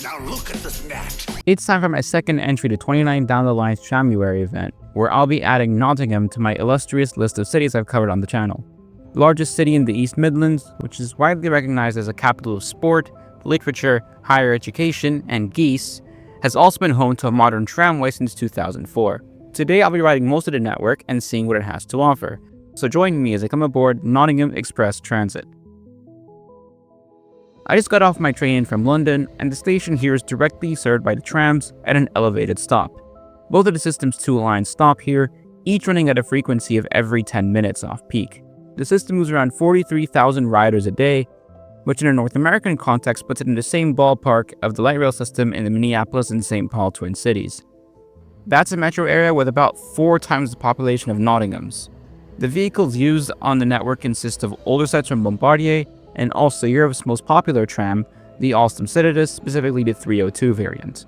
Now look at this net. It's time for my second entry to 29 Down the Line's Tramuary event, where I'll be adding Nottingham to my illustrious list of cities I've covered on the channel. The largest city in the East Midlands, which is widely recognized as a capital of sport, literature, higher education, and geese, has also been home to a modern tramway since 2004. Today I'll be riding most of the network and seeing what it has to offer. So join me as I come aboard Nottingham Express Transit. I just got off my train from London, and the station here is directly served by the trams at an elevated stop. Both of the system's two lines stop here, each running at a frequency of every 10 minutes off peak. The system moves around 43,000 riders a day, which in a North American context puts it in the same ballpark of the light rail system in the Minneapolis and St. Paul Twin Cities. That's a metro area with about 4 times the population of Nottingham's. The vehicles used on the network consist of older sets from Bombardier, and also Europe's most popular tram, the Alstom Citadis, specifically the 302 variant.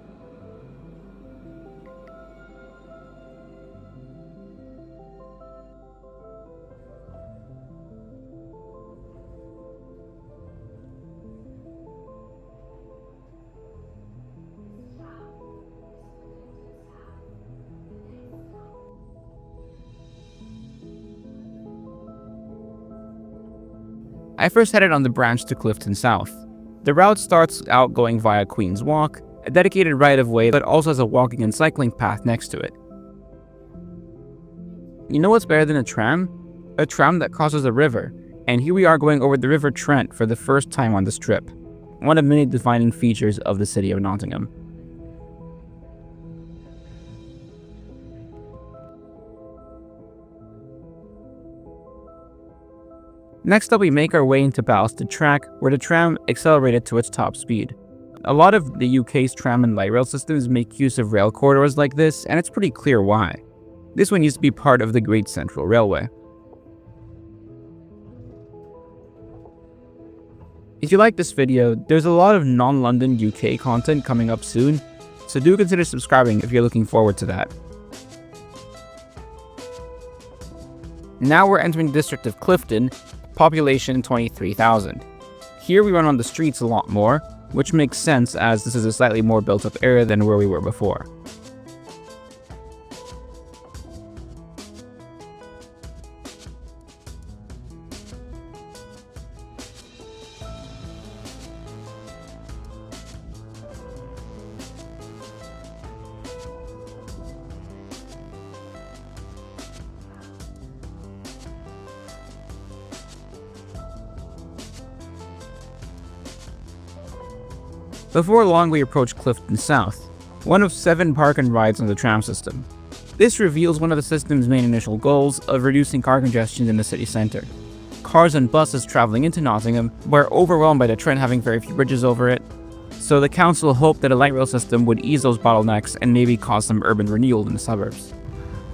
I first headed on the branch to Clifton South. The route starts out going via Queen's Walk, a dedicated right-of-way that also has a walking and cycling path next to it. You know what's better than a tram? A tram that crosses a river, and here we are going over the River Trent for the first time on this trip, one of many defining features of the city of Nottingham. Next up, we make our way into ballasted track, where the tram accelerated to its top speed. A lot of the UK's tram and light rail systems make use of rail corridors like this, and it's pretty clear why. This one used to be part of the Great Central Railway. If you like this video, there's a lot of non-London UK content coming up soon, so do consider subscribing if you're looking forward to that. Now we're entering the district of Clifton, population 23,000. Here we run on the streets a lot more, which makes sense as this is a slightly more built up area than where we were before. Before long, we approach Clifton South, one of 7 park and rides on the tram system. This reveals one of the system's main initial goals of reducing car congestion in the city centre. Cars and buses travelling into Nottingham were overwhelmed by the Trent having very few bridges over it, so the council hoped that a light rail system would ease those bottlenecks and maybe cause some urban renewal in the suburbs.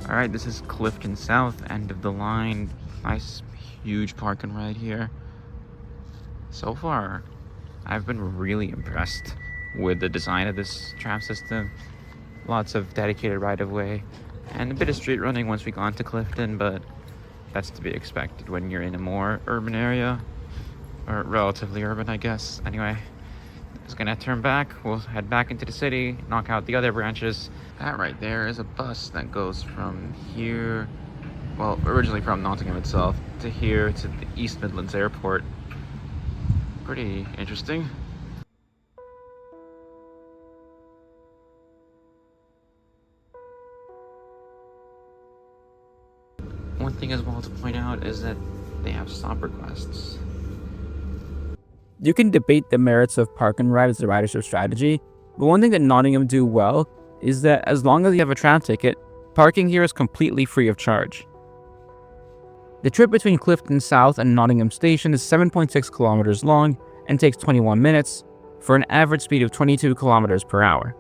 Alright, this is Clifton South, end of the line. Nice, huge park and ride here. So far, I've been really impressed with the design of this tram system. Lots of dedicated right-of-way and a bit of street running once we got into Clifton, but that's to be expected when you're in a more urban area, or relatively urban, I guess. Anyway, just gonna turn back. We'll head back into the city, knock out the other branches. That right there is a bus that goes from here, well, originally from Nottingham itself, to here to the East Midlands Airport. Pretty interesting. One thing as well to point out is that they have stop requests. You can debate the merits of park and ride as a ridership strategy, but one thing that Nottingham do well is that as long as you have a tram ticket, parking here is completely free of charge. The trip between Clifton South and Nottingham Station is 7.6 kilometers long and takes 21 minutes for an average speed of 22 kilometers per hour.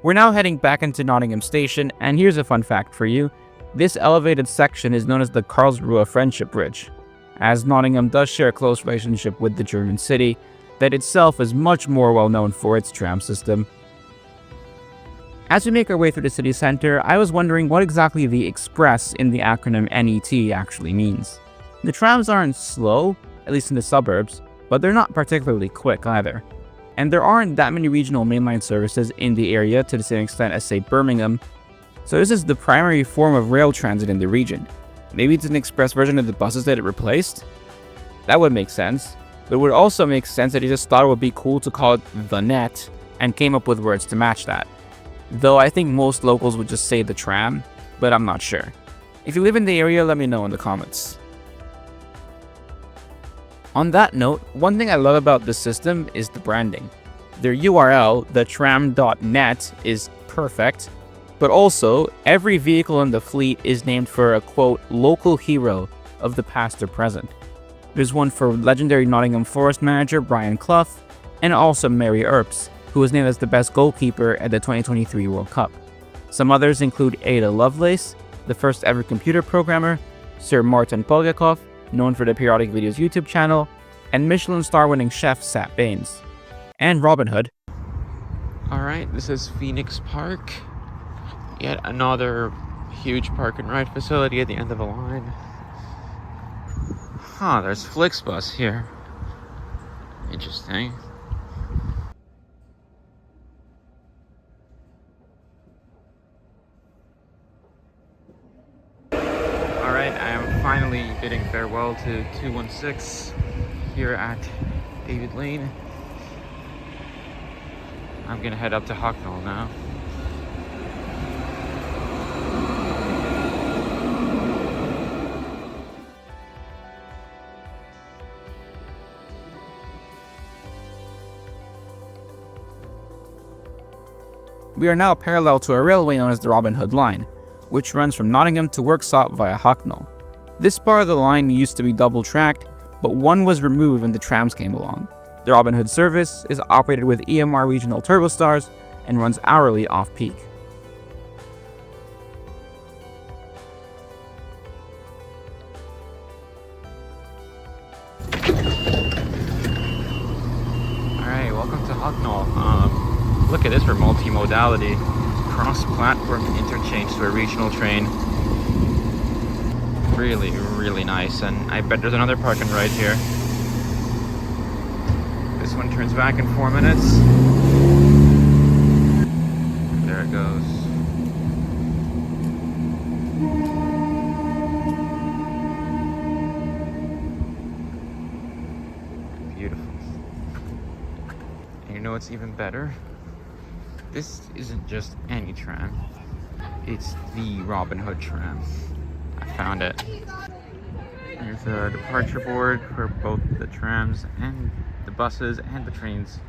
We're now heading back into Nottingham Station, and here's a fun fact for you. This elevated section is known as the Karlsruhe Friendship Bridge, as Nottingham does share a close relationship with the German city that itself is much more well known for its tram system. As we make our way through the city center, I was wondering what exactly the express in the acronym NET actually means. The trams aren't slow, at least in the suburbs, but they're not particularly quick either. And there aren't that many regional mainline services in the area to the same extent as, say, Birmingham, so this is the primary form of rail transit in the region. Maybe it's an express version of the buses that it replaced? That would make sense, but it would also make sense that he just thought it would be cool to call it the net and came up with words to match that. Though I think most locals would just say the tram, but I'm not sure. If you live in the area, let me know in the comments. On that note, one thing I love about this system is the branding. Their URL, the tram.net, is perfect, but also every vehicle in the fleet is named for a quote local hero of the past or present. There's one for legendary Nottingham Forest manager Brian Clough, and also Mary Earps, who was named as the best goalkeeper at the 2023 World Cup. Some others include Ada Lovelace, the first ever computer programmer, Sir Martin Polgakov, known for the Periodic Videos YouTube channel, and Michelin star-winning chef Sat Baines. And Robin Hood. Alright, this is Phoenix Park. Yet another huge park and ride facility at the end of the line. Huh, there's Flixbus here. Interesting. Alright, I am finally bidding farewell to 216 here at David Lane. I'm gonna head up to Hucknall now. We are now parallel to a railway known as the Robin Hood line, which runs from Nottingham to Worksop via Hucknall. This part of the line used to be double-tracked, but one was removed when the trams came along. The Robin Hood service is operated with EMR regional turbostars and runs hourly off-peak. Alright, welcome to Hucknall. Look at this for multimodality. Cross-platform interchange to a regional train. Really, really nice. And I bet there's another park and ride here. This one turns back in 4 minutes. There it goes. Beautiful. And you know what's even better? This isn't just any tram. It's the Robin Hood tram. I found it. There's a departure board for both the trams and the buses and the trains.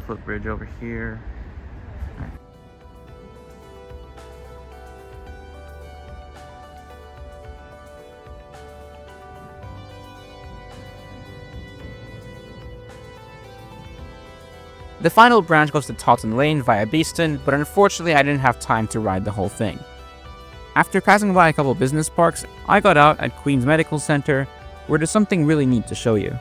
Footbridge over here. Right. The final branch goes to Totton Lane via Beeston, but unfortunately I didn't have time to ride the whole thing. After passing by a couple business parks, I got out at Queen's Medical Center, where there's something really neat to show you.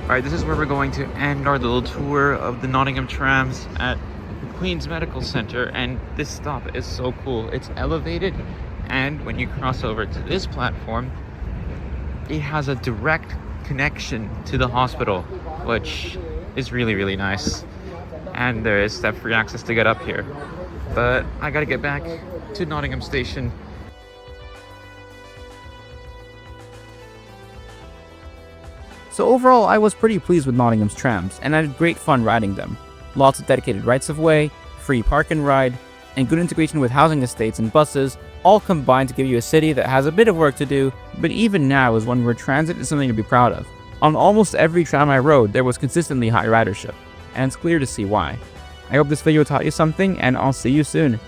Alright, this is where we're going to end our little tour of the Nottingham trams at Queen's Medical Center, and this stop is so cool. It's elevated, and when you cross over to this platform, it has a direct connection to the hospital, which is really, really nice. And there is step-free access to get up here. But I gotta get back to Nottingham Station. So overall, I was pretty pleased with Nottingham's trams, and I had great fun riding them. Lots of dedicated rights-of-way, free park and ride, and good integration with housing estates and buses, all combined to give you a city that has a bit of work to do, but even now is one where transit is something to be proud of. On almost every tram I rode, there was consistently high ridership, and it's clear to see why. I hope this video taught you something, and I'll see you soon.